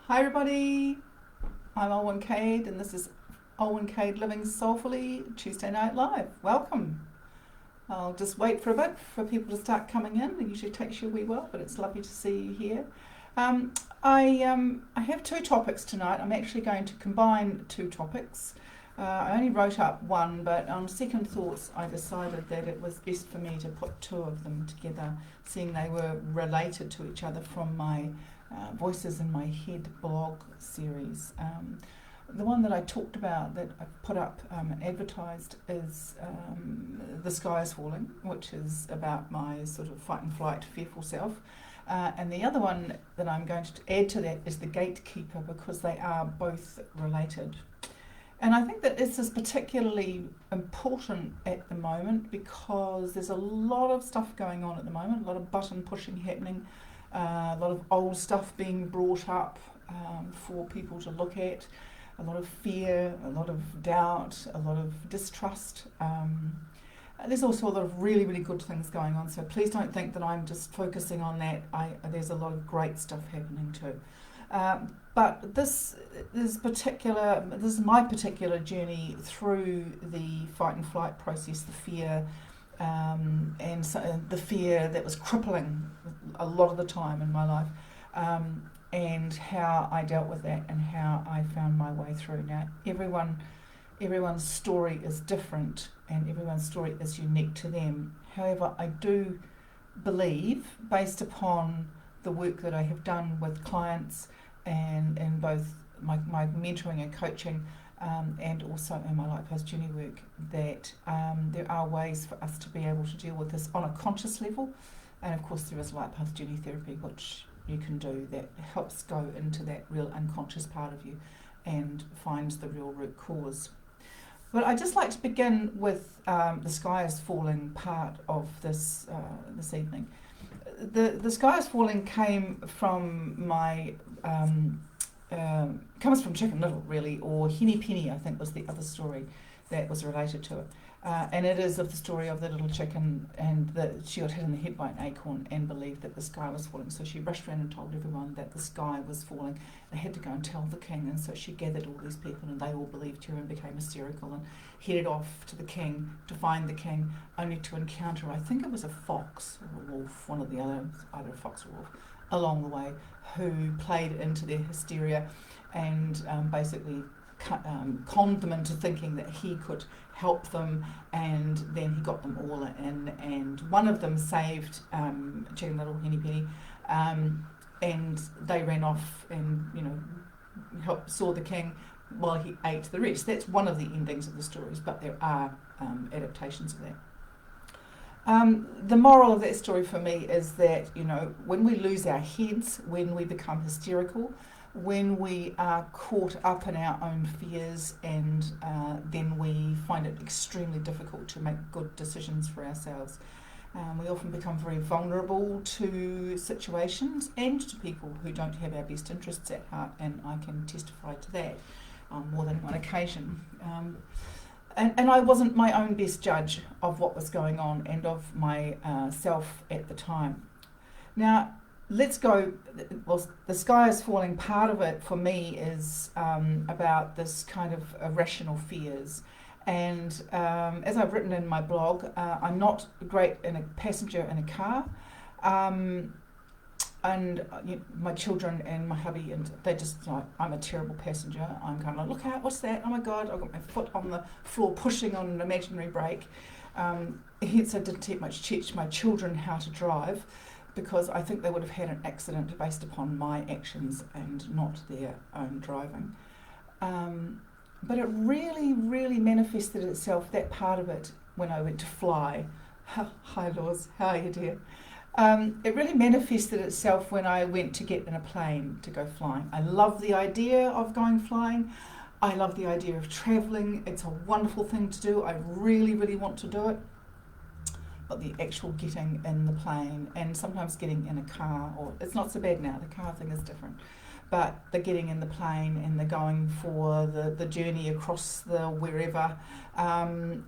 Hi everybody, I'm Owen Cade and this is Owen Cade Living Soulfully Tuesday Night Live. Welcome. I'll just wait for a bit for people to start coming in. It usually takes you a wee while, but it's lovely to see you here. I have two topics tonight. I'm actually going to combine two topics. I only wrote up one, but on second thoughts I decided that it was best for me to put two of them together, seeing they were related to each other from my Voices in My Head blog series. The one that I talked about, that I put up and advertised, is The Sky is Falling, which is about my sort of fight and flight, fearful self. And the other one that I'm going to add to that is The Gatekeeper, because they are both related. And I think that this is particularly important at the moment because there's a lot of stuff going on at the moment, a lot of button pushing happening, a lot of old stuff being brought up for people to look at, a lot of fear, a lot of doubt, a lot of distrust. There's also a lot of really, really good things going on, so please don't think that I'm just focusing on that. There's a lot of great stuff happening too. But this is my particular journey through the fight and flight process, the fear, and so the fear that was crippling a lot of the time in my life, and how I dealt with that and how I found my way through. Now, everyone's story is different and everyone's story is unique to them. However, I do believe, based upon the work that I have done with clients and in both my mentoring and coaching, and also in my life post journey work, that there are ways for us to be able to deal with this on a conscious level. And of course there is light path journey therapy, which you can do, that helps go into that real unconscious part of you and finds the real root cause. But I'd just like to begin with the sky is falling part of this evening. The Sky is Falling came from my comes from Chicken Little, really, or Henny Penny, I think, was the other story that was related to it. And it is of the story of the little chicken, and she got hit in the head by an acorn and believed that the sky was falling. So she rushed around and told everyone that the sky was falling. They had to go and tell the king, and so she gathered all these people, and they all believed her and became hysterical and headed off to the king to find the king, only to encounter, I think it was a fox or a wolf, one of the other, either a fox or a wolf, along the way, who played into their hysteria and basically conned them into thinking that he could help them, and then he got them all in, and one of them saved Chicken Little, Henny Penny, and they ran off and saw the king while he ate the rest. That's one of the endings of the stories, but there are adaptations of that. The moral of that story for me is that, when we lose our heads, when we become hysterical, when we are caught up in our own fears, and then we find it extremely difficult to make good decisions for ourselves. We often become very vulnerable to situations and to people who don't have our best interests at heart, and I can testify to that on more than one occasion. And I wasn't my own best judge of what was going on and of my self at the time. Now, let's go. Well, The Sky is Falling, part of it for me is about this kind of irrational fears. And as I've written in my blog, I'm not great in a passenger in a car. And my children and my hubby, and they just like, I'm a terrible passenger. I'm kind of like, look out, what's that? Oh my God, I've got my foot on the floor pushing on an imaginary brake. Hence I didn't teach my children how to drive, because I think they would have had an accident based upon my actions and not their own driving. But it really, really manifested itself, that part of it, when I went to fly. Hi Laws, how are you dear? It really manifested itself when I went to get in a plane to go flying. I love the idea of going flying. I love the idea of travelling. It's a wonderful thing to do. I really, really want to do it. But the actual getting in the plane, and sometimes getting in a car, or it's not so bad now, the car thing is different, but the getting in the plane and the going for the journey across the wherever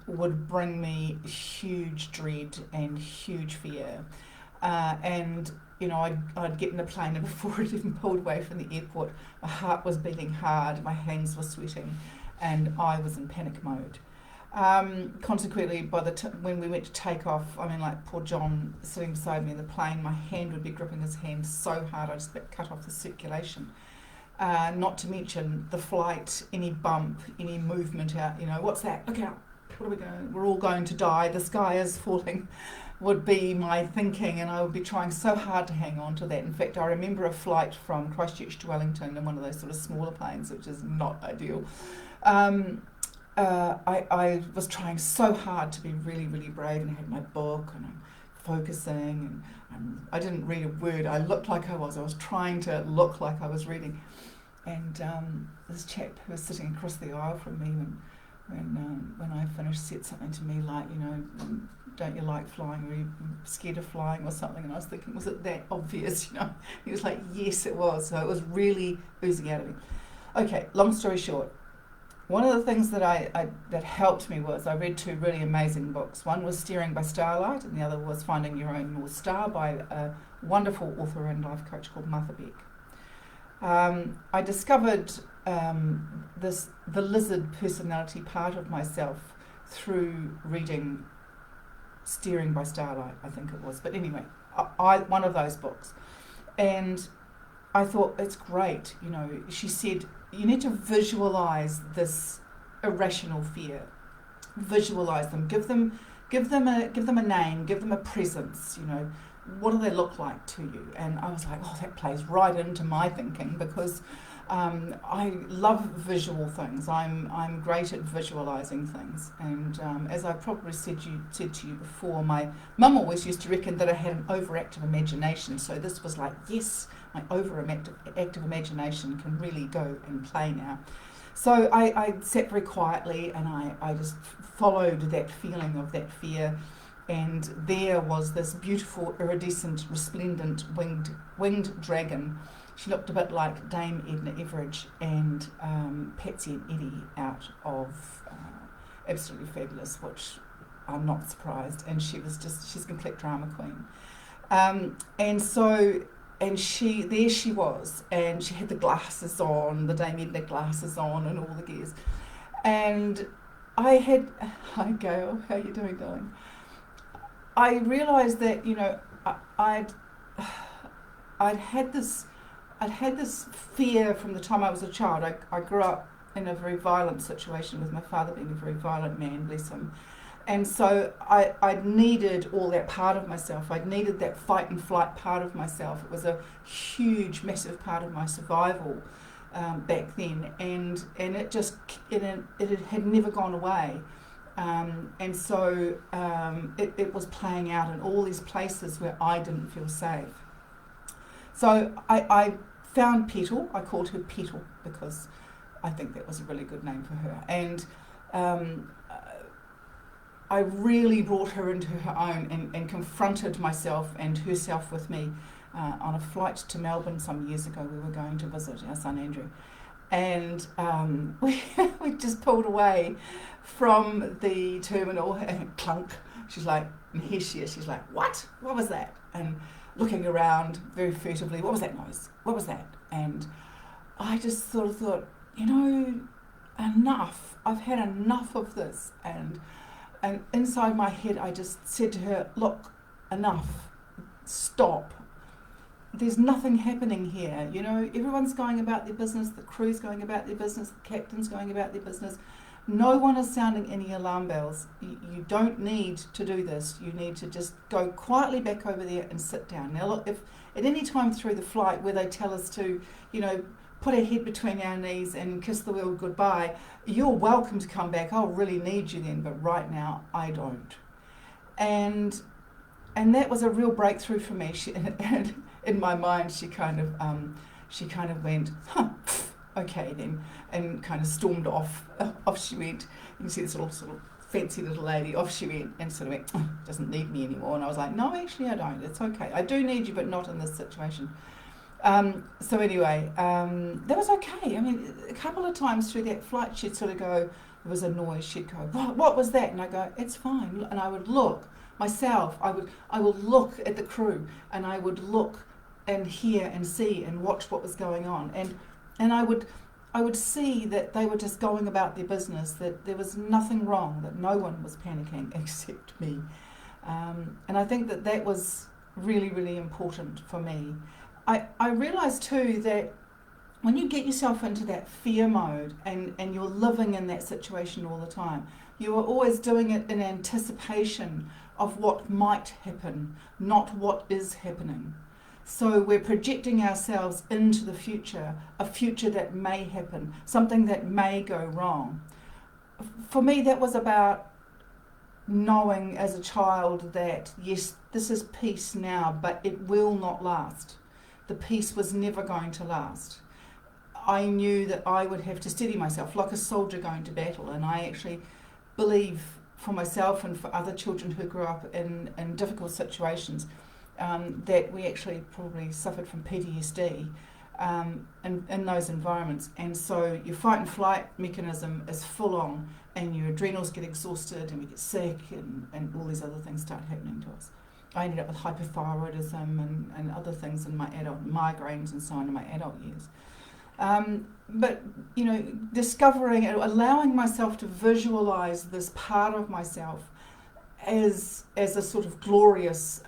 would bring me huge dread and huge fear. and I'd get in the plane, and before it even pulled away from the airport, my heart was beating hard, my hands were sweating, and I was in panic mode. Consequently, when we went to take off, like poor John sitting beside me in the plane, my hand would be gripping his hand so hard I just about cut off the circulation. Not to mention the flight, any bump, any movement out, what's that? Look out, what are we going? We're all going to die, the sky is falling, would be my thinking, and I would be trying so hard to hang on to that. In fact, I remember a flight from Christchurch to Wellington in one of those sort of smaller planes, which is not ideal. I was trying so hard to be really, really brave, and I had my book, and I'm focusing, and I didn't read a word. I looked like I was trying to look like I was reading. And this chap who was sitting across the aisle from me when I finished said something to me like, don't you like flying? Were you scared of flying or something? And I was thinking, was it that obvious? He was like, yes, it was. So it was really oozing out of me. Okay, long story short, one of the things that helped me was I read 2 really amazing books. One was Steering by Starlight, and the other was Finding Your Own North Star by a wonderful author and life coach called Martha Beck. I discovered the lizard personality part of myself through reading Steering by Starlight, I think it was. But anyway, one of those books. And I thought, it's great. She said, you need to visualize this irrational fear. Visualize them. Give them a name. Give them a presence. What do they look like to you? And I was like, oh, that plays right into my thinking, because I love visual things. I'm great at visualizing things. And as I probably said to you before, my mum always used to reckon that I had an overactive imagination. So this was like, yes, my overactive imagination can really go and play now. So I sat very quietly, and I just followed that feeling of that fear. And there was this beautiful, iridescent, resplendent winged dragon. She looked a bit like Dame Edna Everage and Patsy and Eddie out of Absolutely Fabulous, which I'm not surprised. And she's a complete drama queen. And she was, and she had the glasses on, the Dame Edna glasses on, and all the gears. And hi Gail, how you doing, darling? I realised that I'd had this fear from the time I was a child. I grew up in a very violent situation with my father being a very violent man, bless him. And so I needed all that part of myself. I needed that fight and flight part of myself. It was a huge, massive part of my survival back then, and it had never gone away. And so it was playing out in all these places where I didn't feel safe. So I found Petal. I called her Petal because I think that was a really good name for her. And I really brought her into her own and confronted myself and herself with me on a flight to Melbourne some years ago. We were going to visit our son Andrew. And we just pulled away from the terminal, and clunk. She's like, and here she is. She's like, what? What was that? And looking around very furtively, what was that noise? What was that? And I just sort of thought, enough. I've had enough of this. And inside my head, I just said to her, look, enough. Stop. There's nothing happening here. Everyone's going about their business, the crew's going about their business, the captain's going about their business. No one is sounding any alarm bells. You don't need to do this. You need to just go quietly back over there and sit down. Now look, if at any time through the flight where they tell us to, put our head between our knees and kiss the world goodbye, you're welcome to come back. I'll really need you then, but right now I don't. And that was a real breakthrough for me. And in my mind, she kind of went, okay then, and kind of stormed off. Off she went. You can see this little sort of fancy little lady. Off she went and sort of went, doesn't need me anymore. And I was like, no, actually I don't. It's okay. I do need you, but not in this situation. So anyway, that was okay. A couple of times through that flight, she'd sort of go, there was a noise. She'd go, what was that? And I go, it's fine. And I would look. myself. I would look at the crew, and I would look and hear and see and watch what was going on, and I would see that they were just going about their business, that there was nothing wrong, that no one was panicking except me. And I think that was really, really important for me. I realised too that when you get yourself into that fear mode and you're living in that situation all the time, you are always doing it in anticipation of what might happen, not what is happening. So we're projecting ourselves into the future, a future that may happen, something that may go wrong. For me, that was about knowing as a child that, yes, this is peace now, but it will not last. The peace was never going to last. I knew that I would have to steady myself like a soldier going to battle, and I actually believe for myself and for other children who grew up in difficult situations that we actually probably suffered from PTSD in those environments, and so your fight and flight mechanism is full on, and your adrenals get exhausted and we get sick, and all these other things start happening to us. I ended up with hypothyroidism and other things in my adult, migraines and so on in my adult years. But, you know, discovering and allowing myself to visualize this part of myself as a sort of glorious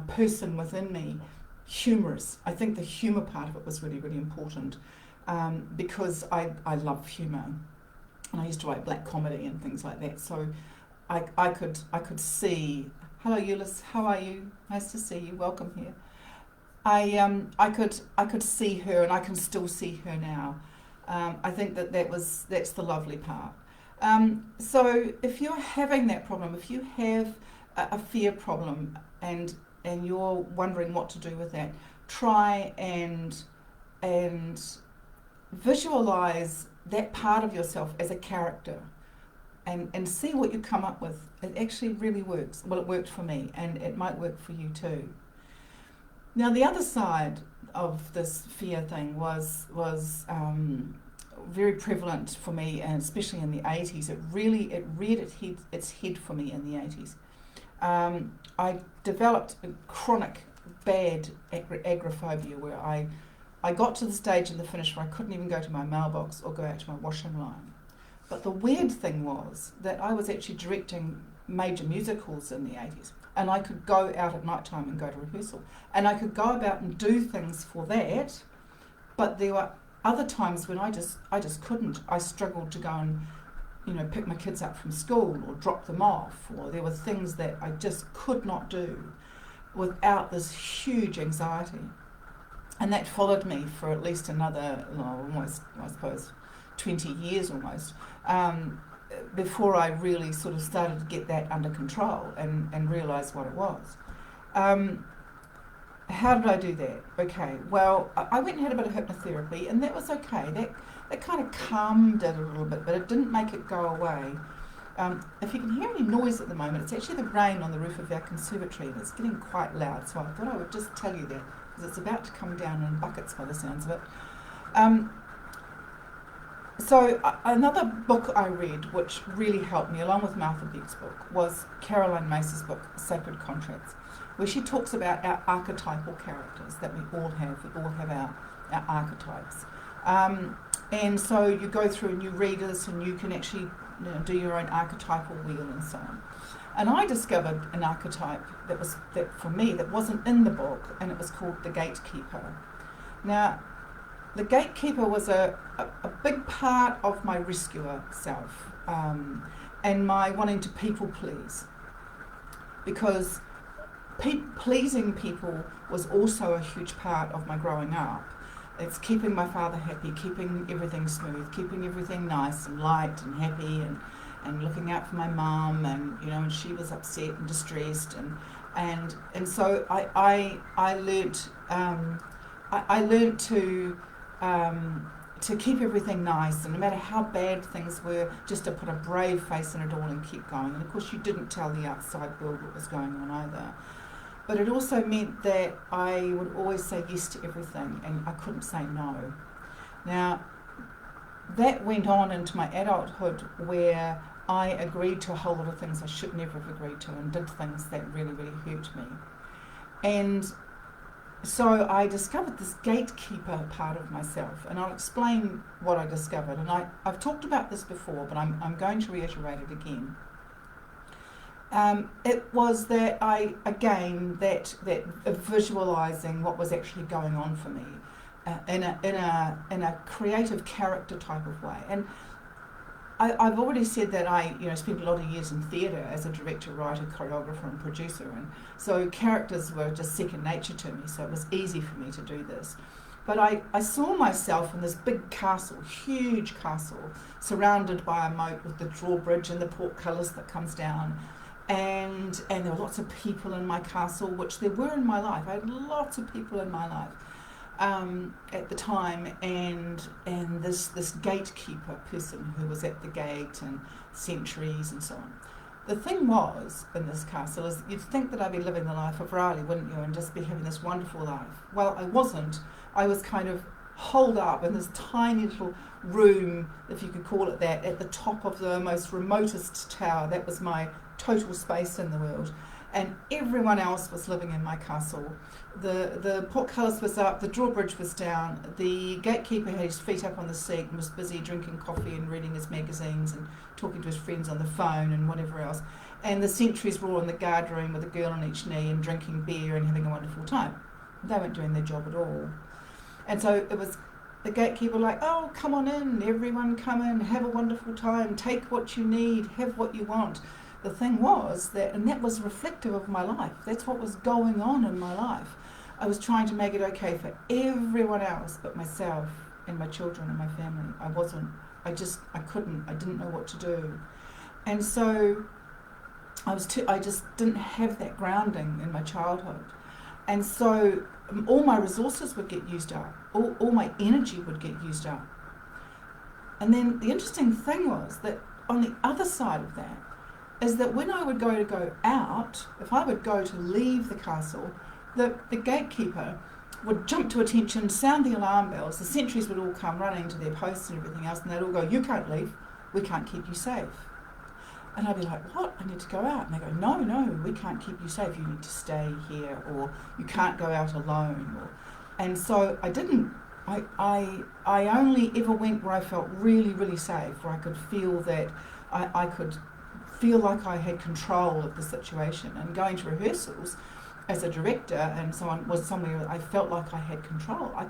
person within me, humorous. I think the humour part of it was really, really important because I love humour, and I used to write black comedy and things like that. So I could see. Hello, Eunice. How are you? Nice to see you. Welcome here. I could see her, and I can still see her now. I think that's the lovely part. So if you're having that problem, if you have a fear problem and you're wondering what to do with that, try and visualize that part of yourself as a character and see what you come up with. It actually really works. Well, it worked for me, and it might work for you too. Now, the other side of this fear thing was very prevalent for me, and especially in the 80s. It reared its head for me in the 80s. I developed a chronic bad agoraphobia where I got to the stage in the finish where I couldn't even go to my mailbox or go out to my washing line. But the weird thing was that I was actually directing major musicals in the 80s, and I could go out at night time and go to rehearsal, and I could go about and do things for that, but there were other times when I just couldn't. I struggled to go and, you know, pick my kids up from school or drop them off, or there were things that I just could not do without this huge anxiety. And that followed me for at least another, almost, I suppose, 20 years almost, before I really sort of started to get that under control and realise what it was. How did I do that? Okay, well, I went and had a bit of hypnotherapy, and that was okay. That kind of calmed it a little bit, but it didn't make it go away. If you can hear any noise at the moment, it's actually the rain on the roof of our conservatory, and it's getting quite loud, so I thought I would just tell you that, because it's about to come down in buckets by the sounds of it. So another book I read, which really helped me, along with Martha Beck's book, was Caroline Mace's book, Sacred Contracts, where she talks about our archetypal characters that we all have. We all have our archetypes. And so you go through and you read this, and you can actually, you know, do your own archetypal wheel and so on. And I discovered an archetype that for me, that wasn't in the book, and it was called the Gatekeeper. Now, the Gatekeeper was a big part of my rescuer self, and my wanting to people please, because pleasing people was also a huge part of my growing up. It's keeping my father happy, keeping everything smooth, keeping everything nice and light and happy, and looking out for my mum, and, you know, and she was upset and distressed, and so I learnt to keep everything nice, and no matter how bad things were, just to put a brave face in it all and keep going. And of course, you didn't tell the outside world what was going on either. But it also meant that I would always say yes to everything, and I couldn't say no. Now, that went on into my adulthood, where I agreed to a whole lot of things I should never have agreed to, and did things that really, really hurt me. And so I discovered this gatekeeper part of myself, and I'll explain what I discovered. And I've talked about this before, but I'm going to reiterate it again. It was that that visualizing what was actually going on for me in a creative character type of way. And I've already said that I spent a lot of years in theatre as a director, writer, choreographer and producer, and so characters were just second nature to me, so it was easy for me to do this. But I saw myself in this big castle, huge castle, surrounded by a moat with the drawbridge and the portcullis that comes down, and there were lots of people in my castle, which there were in my life. I had lots of people in my life at the time, and this gatekeeper person who was at the gate, and sentries and so on. The thing was, in this castle, is you'd think that I'd be living the life of Riley, wouldn't you, and just be having this wonderful life. Well, I wasn't. I was kind of holed up in this tiny little room, if you could call it that, at the top of the most remotest tower. That was my total space in the world. And everyone else was living in my castle. The portcullis was up, the drawbridge was down, the gatekeeper had his feet up on the seat and was busy drinking coffee and reading his magazines and talking to his friends on the phone and whatever else. And the sentries were all in the guard room with a girl on each knee and drinking beer and having a wonderful time. They weren't doing their job at all. And so it was the gatekeeper like, oh, come on in, everyone come in, have a wonderful time, take what you need, have what you want. The thing was and that was reflective of my life. That's what was going on in my life. I was trying to make it okay for everyone else but myself and my children and my family. I wasn't. I couldn't. I didn't know what to do. And so I just didn't have that grounding in my childhood. And so all my resources would get used up. All my energy would get used up. And then the interesting thing was that on the other side of that is that when I would go out, if I would go to leave the castle, the gatekeeper would jump to attention, sound the alarm bells, the sentries would all come running to their posts and everything else, and they'd all go, you can't leave, we can't keep you safe. And I'd be like, what? I need to go out. And they go, no, we can't keep you safe, you need to stay here, or you can't go out alone. And so I didn't. I only ever went where I felt really, really safe, where I could feel that I could feel like I had control of the situation. And going to rehearsals as a director and so on was somewhere I felt like I had control. I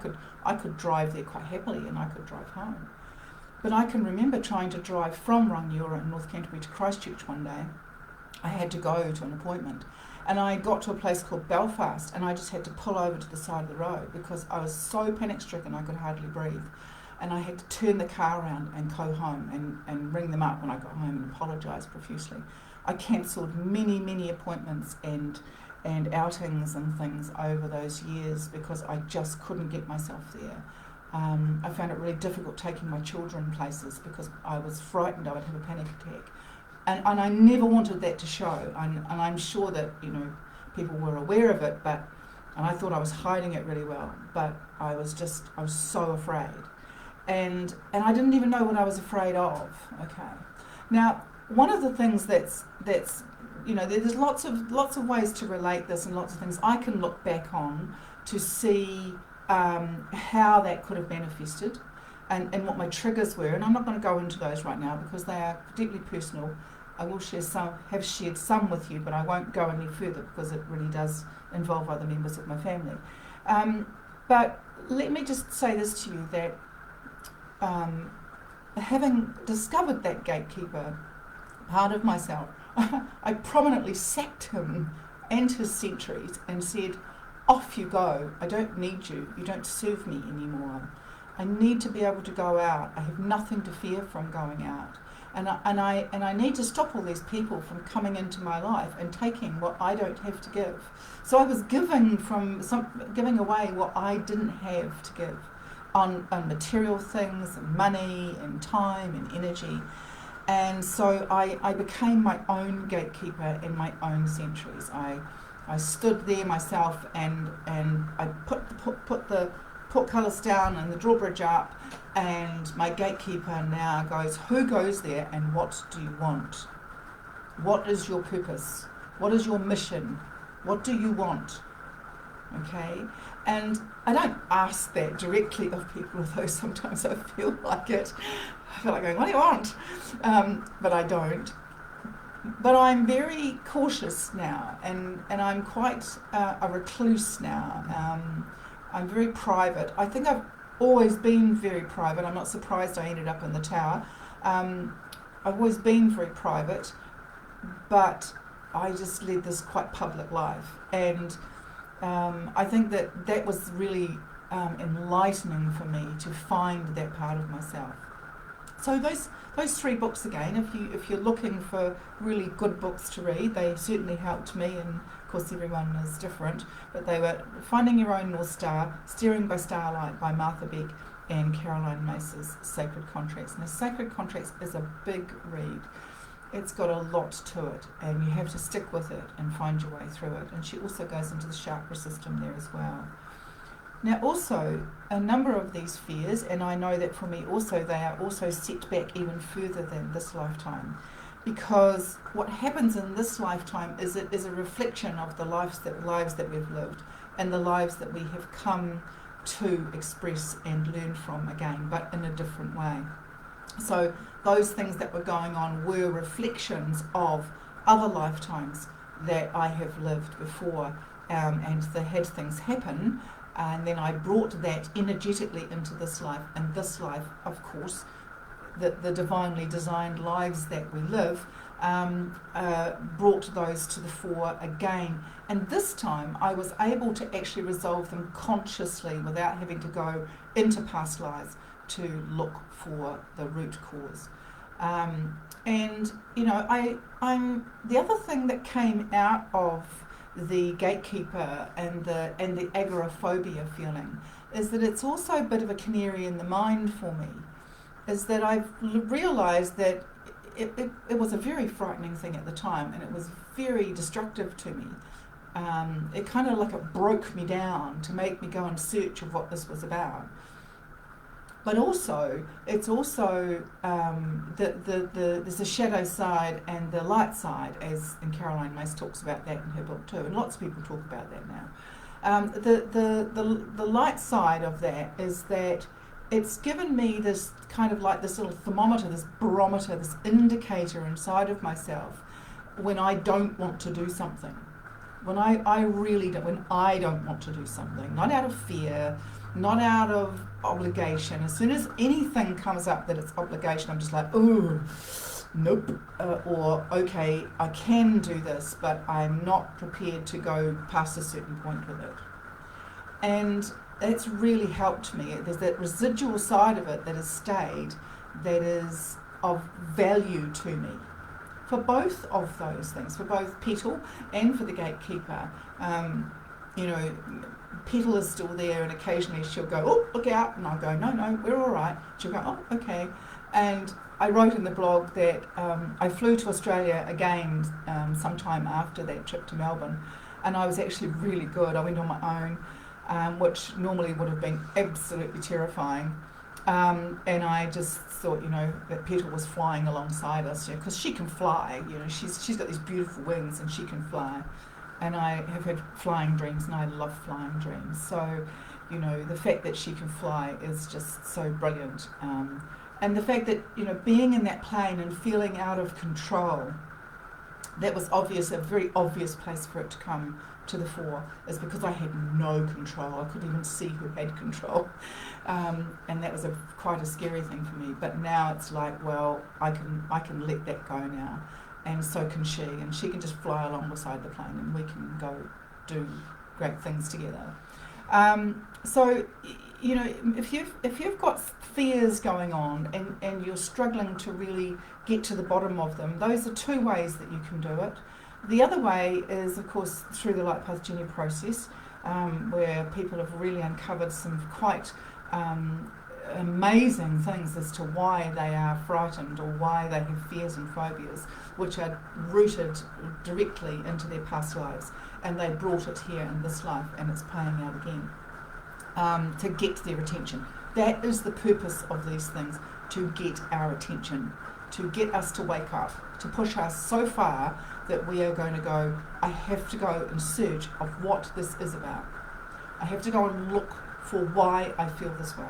could drive there quite happily, and I could drive home. But I can remember trying to drive from Rangiora in North Canterbury to Christchurch one day. I had to go to an appointment, and I got to a place called Belfast, and I just had to pull over to the side of the road because I was so panic-stricken I could hardly breathe. And I had to turn the car around and go home and ring them up when I got home and apologise profusely. I cancelled many, many appointments and outings and things over those years because I just couldn't get myself there. I found it really difficult taking my children places because I was frightened I would have a panic attack. And I never wanted that to show. And I'm sure that, people were aware of it, and I thought I was hiding it really well, but I was so afraid. And I didn't even know what I was afraid of. Okay. Now, one of the things that's there's lots of ways to relate this, and lots of things I can look back on to see how that could have manifested, and what my triggers were. And I'm not going to go into those right now because they are deeply personal. I will have shared some with you, but I won't go any further because it really does involve other members of my family. But let me just say this to you, that having discovered that gatekeeper part of myself, I prominently sacked him and his sentries and said, off you go, I don't need you, you don't serve me anymore. I need to be able to go out, I have nothing to fear from going out. And I need to stop all these people from coming into my life and taking what I don't have to give. So I was giving away what I didn't have to give on material things and money and time and energy. And so I became my own gatekeeper and my own sentries. I stood there myself and I put the put colours down and the drawbridge up, and my gatekeeper now goes, who goes there and what do you want? What is your purpose? What is your mission? What do you want? Okay? And I don't ask that directly of people, although sometimes I feel like it. I feel like going, what do you want? But I don't. But I'm very cautious now, and I'm quite a recluse now. I'm very private. I think I've always been very private. I'm not surprised I ended up in the tower. I've always been very private, but I just led this quite public life. And I think that was really enlightening for me to find that part of myself. So those 3 books again, if you're looking for really good books to read, they certainly helped me, and of course everyone is different, but they were Finding Your Own North Star, Steering by Starlight by Martha Beck, and Caroline Mace's Sacred Contracts. And the Sacred Contracts is a big read. It's got a lot to it, and you have to stick with it and find your way through it. And she also goes into the chakra system there as well. Now also, a number of these fears, and I know that for me also, they are also set back even further than this lifetime, because what happens in this lifetime is it is a reflection of the lives that we've lived and the lives that we have come to express and learn from again, but in a different way. So those things that were going on were reflections of other lifetimes that I have lived before, and they had things happen. And then I brought that energetically into this life, and this life, of course, the divinely designed lives that we live, brought those to the fore again. And this time I was able to actually resolve them consciously without having to go into past lives to look for the root cause. And you know, I'm the other thing that came out of the gatekeeper and the agoraphobia feeling is that it's also a bit of a canary in the mind for me, is that I've realised that it was a very frightening thing at the time, and it was very destructive to me. It kind of like it broke me down to make me go in search of what this was about. But also, it's also there's a shadow side and the light side, and Caroline Mace talks about that in her book too, and lots of people talk about that now. The light side of that is that it's given me this kind of like this little thermometer, this barometer, this indicator inside of myself when I don't want to do something. When I really don't, when I don't want to do something, not out of fear, not out of obligation. As soon as anything comes up that it's obligation, I'm just like, oh, nope. Or, okay, I can do this, but I'm not prepared to go past a certain point with it. And it's really helped me. There's that residual side of it that has stayed, that is of value to me. For both of those things, for both Petal and for the Gatekeeper, you know, Petal is still there, and occasionally she'll go, oh, look out, and I'll go, no, we're all right. She'll go, oh, okay. And I wrote in the blog that I flew to Australia again sometime after that trip to Melbourne, and I was actually really good. I went on my own, which normally would have been absolutely terrifying. And I just thought, you know, that Petal was flying alongside us, you know, because she can fly, you know, she's got these beautiful wings and she can fly. And I have had flying dreams, and I love flying dreams. So, you know, the fact that she can fly is just so brilliant. And the fact that, you know, being in that plane and feeling out of control, that was obvious, a very obvious place for it to come to the fore, is because I had no control. I couldn't even see who had control. And that was quite a scary thing for me. But now it's like, well, I can let that go now. And so can she, and she can just fly along beside the plane, and we can go do great things together. So, you know, if you've got fears going on and you're struggling to really get to the bottom of them, those are 2 ways that you can do it. The other way is, of course, through the Light Path Journey process, where people have really uncovered some quite amazing things as to why they are frightened or why they have fears and phobias, which are rooted directly into their past lives, and they brought it here in this life, and it's playing out again. to get their attention. That is the purpose of these things, to get our attention, to get us to wake up, to push us so far that we are going to go, I have to go in search of what this is about. I have to go and look for why I feel this way.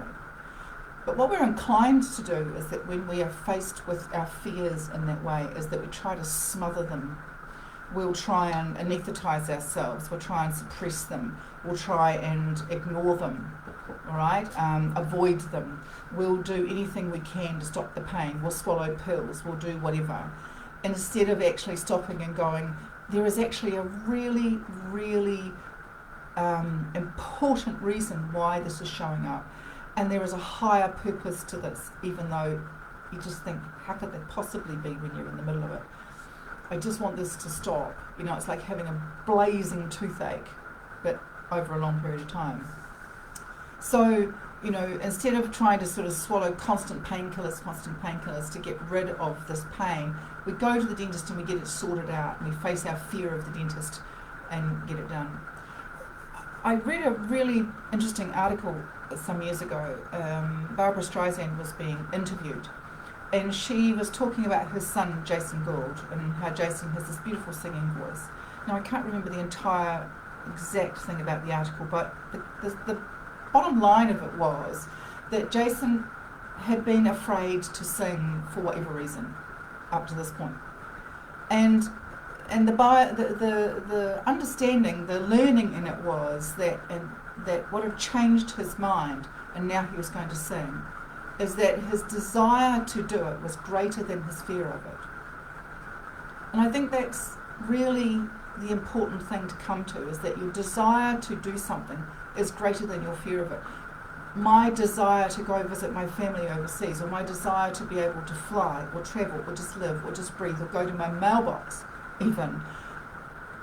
But what we're inclined to do is that when we are faced with our fears in that way, is that we try to smother them. We'll try and anaesthetize ourselves. We'll try and suppress them. We'll try and ignore them, all right? Avoid them. We'll do anything we can to stop the pain. We'll swallow pills. We'll do whatever. Instead of actually stopping and going, there is actually a really, really important reason why this is showing up. And there is a higher purpose to this, even though you just think, how could that possibly be when you're in the middle of it? I just want this to stop. You know, it's like having a blazing toothache, but over a long period of time. So, you know, instead of trying to sort of swallow constant painkillers to get rid of this pain, we go to the dentist and we get it sorted out, and we face our fear of the dentist and get it done. I read a really interesting article some years ago. Barbara Streisand was being interviewed, and she was talking about her son Jason Gould and how Jason has this beautiful singing voice. Now I can't remember the entire exact thing about the article, but the bottom line of it was that Jason had been afraid to sing for whatever reason up to this point. And the understanding, the learning in it was that what had changed his mind, and now he was going to sing, is that his desire to do it was greater than his fear of it. And I think that's really the important thing to come to, is that your desire to do something is greater than your fear of it. My desire to go visit my family overseas, or my desire to be able to fly or travel or just live or just breathe or go to my mailbox even,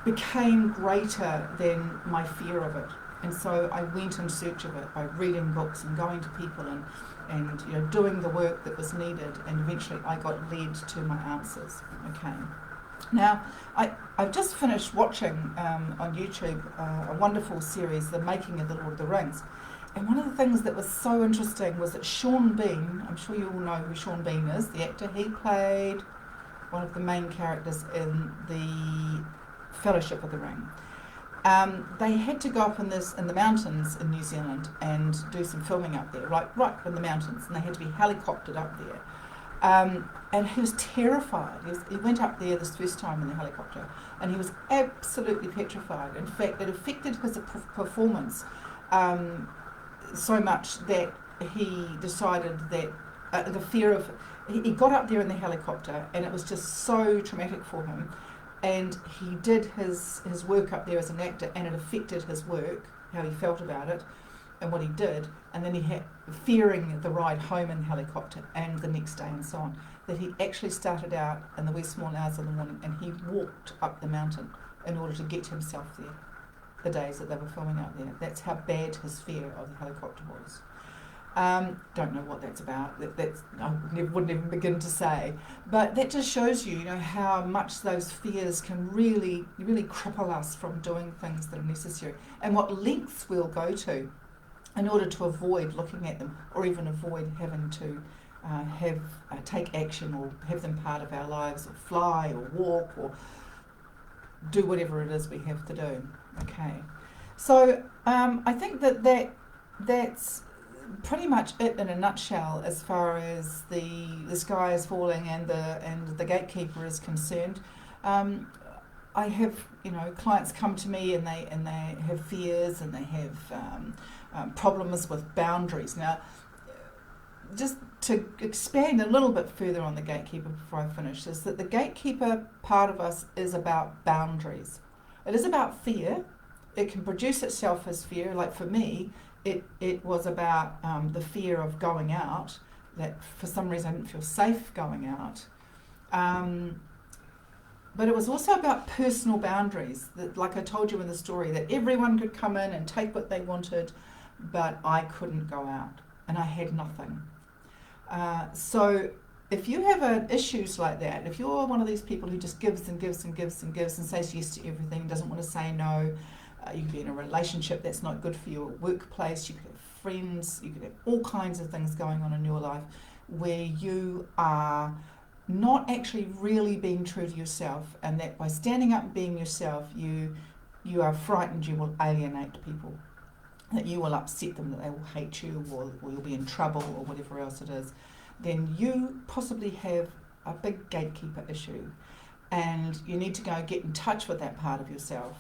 became greater than my fear of it. And so I went in search of it by reading books and going to people and you know, doing the work that was needed, and eventually I got led to my answers. Okay. Now, I've just finished watching on YouTube a wonderful series, The Making of the Lord of the Rings. And one of the things that was so interesting was that Sean Bean, I'm sure you all know who Sean Bean is, the actor. He played one of the main characters in the Fellowship of the Ring. They had to go up in the mountains in New Zealand and do some filming up there, right in the mountains, and they had to be helicoptered up there. And he was terrified. He went up there this first time in the helicopter, and he was absolutely petrified. In fact, it affected his performance so much that he decided that the fear of... He got up there in the helicopter, and it was just so traumatic for him. And he did his work up there as an actor, and it affected his work, how he felt about it, and what he did. And then he had fearing the ride home in the helicopter and the next day and so on, that he actually started out in the wee small hours of the morning, and he walked up the mountain in order to get himself there the days that they were filming out there. That's how bad his fear of the helicopter was. Don't know what that's about. I wouldn't even begin to say. But that just shows you, how much those fears can really, really cripple us from doing things that are necessary, and what lengths we'll go to in order to avoid looking at them, or even avoid having to take action or have them part of our lives, or fly or walk or do whatever it is we have to do. Okay, so I think that's pretty much it in a nutshell as far as the sky is falling and the Gatekeeper is concerned. I have clients come to me and they have fears and they have problems with boundaries. Now, just to expand a little bit further on the Gatekeeper before I finish, is that the Gatekeeper part of us is about boundaries. It is about fear. It can produce itself as fear. Like for me, it was about the fear of going out, that for some reason I didn't feel safe going out. But it was also about personal boundaries, that, like I told you in the story, that everyone could come in and take what they wanted, but I couldn't go out, and I had nothing. So if you have issues like that, if you're one of these people who just gives and gives and gives and gives and says yes to everything, doesn't want to say no, You could be in a relationship that's not good for your workplace. You could have friends. You could have all kinds of things going on in your life where you are not actually really being true to yourself, and that by standing up and being yourself, you are frightened you will alienate people, that you will upset them, that they will hate you, or you'll be in trouble, or whatever else it is. Then you possibly have a big gatekeeper issue, and you need to go get in touch with that part of yourself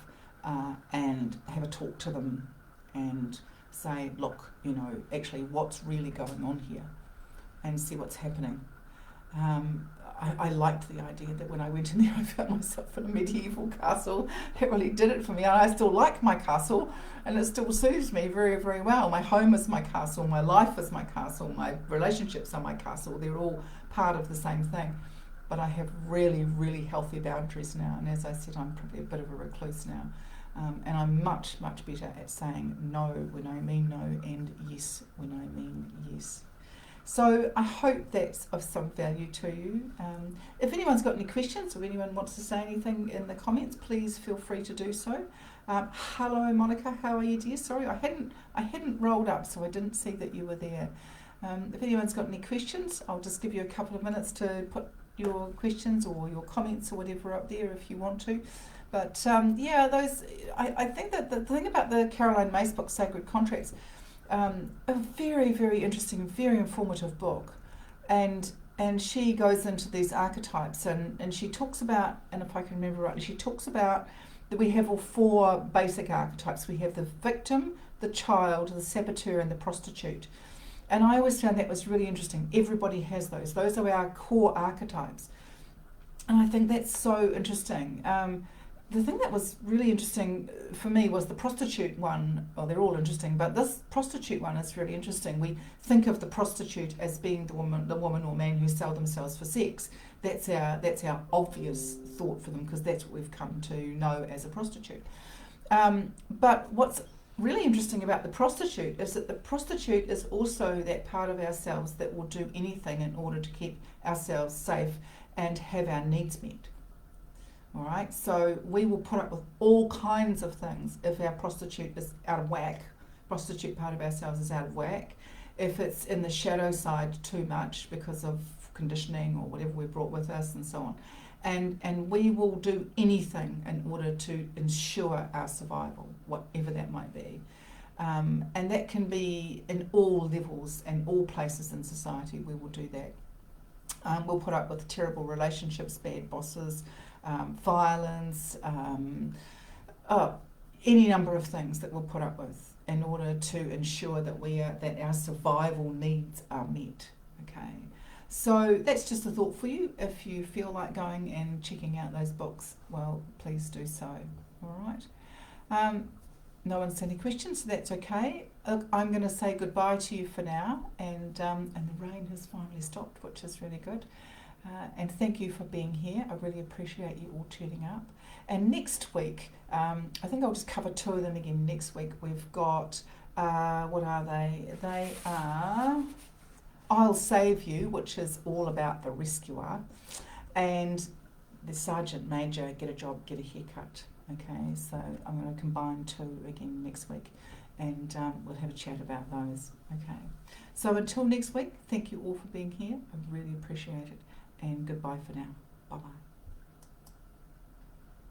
and have a talk to them and say, look, actually what's really going on here, and see what's happening. I liked the idea that when I went in there I found myself in a medieval castle. It really did it for me, and I still like my castle, and it still suits me very, very well. My home is my castle, my life is my castle, my relationships are my castle. They're all part of the same thing. But I have really, really healthy boundaries now, and as I said, I'm probably a bit of a recluse now. And I'm much, much better at saying no when I mean no, and yes when I mean yes. So I hope that's of some value to you. If anyone's got any questions, or anyone wants to say anything in the comments, please feel free to do so. Hello Monica, how are you, dear? Sorry, I hadn't rolled up, so I didn't see that you were there. If anyone's got any questions, I'll just give you a couple of minutes to put your questions or your comments or whatever up there if you want to. But I think that the thing about the Caroline Myss book, Sacred Contracts, a very, very interesting, very informative book, and she goes into these archetypes, and she talks about, and if I can remember rightly, she talks about that we have all four basic archetypes. We have the victim, the child, the saboteur, and the prostitute. And I always found that was really interesting. Everybody has those. Those are our core archetypes. And I think that's so interesting. The thing that was really interesting for me was the prostitute one. Well, they're all interesting, but this prostitute one is really interesting. We think of the prostitute as being the woman or man who sell themselves for sex. That's our obvious thought for them, because that's what we've come to know as a prostitute. But what's really interesting about the prostitute is that the prostitute is also that part of ourselves that will do anything in order to keep ourselves safe and have our needs met. All right, so we will put up with all kinds of things if our prostitute is out of whack. Prostitute part of ourselves is out of whack. If it's in the shadow side too much because of conditioning or whatever we brought with us and so on. And we will do anything in order to ensure our survival, whatever that might be. And that can be in all levels and all places in society. We will do that. We'll put up with terrible relationships, bad bosses, violence, any number of things that we'll put up with in order to ensure that our survival needs are met. Okay, so that's just a thought for you. If you feel like going and checking out those books, well, please do so. All right. No one's any questions, so that's okay. I'm going to say goodbye to you for now, and the rain has finally stopped, which is really good. And thank you for being here. I really appreciate you all tuning up. And next week, I think I'll just cover two of them again next week. We've got, what are they? They are I'll Save You, which is all about the rescuer, and the Sergeant Major, Get a Job, Get a Haircut. Okay, so I'm going to combine two again next week, and we'll have a chat about those. Okay, so until next week, thank you all for being here. I really appreciate it. And goodbye for now. Bye-bye.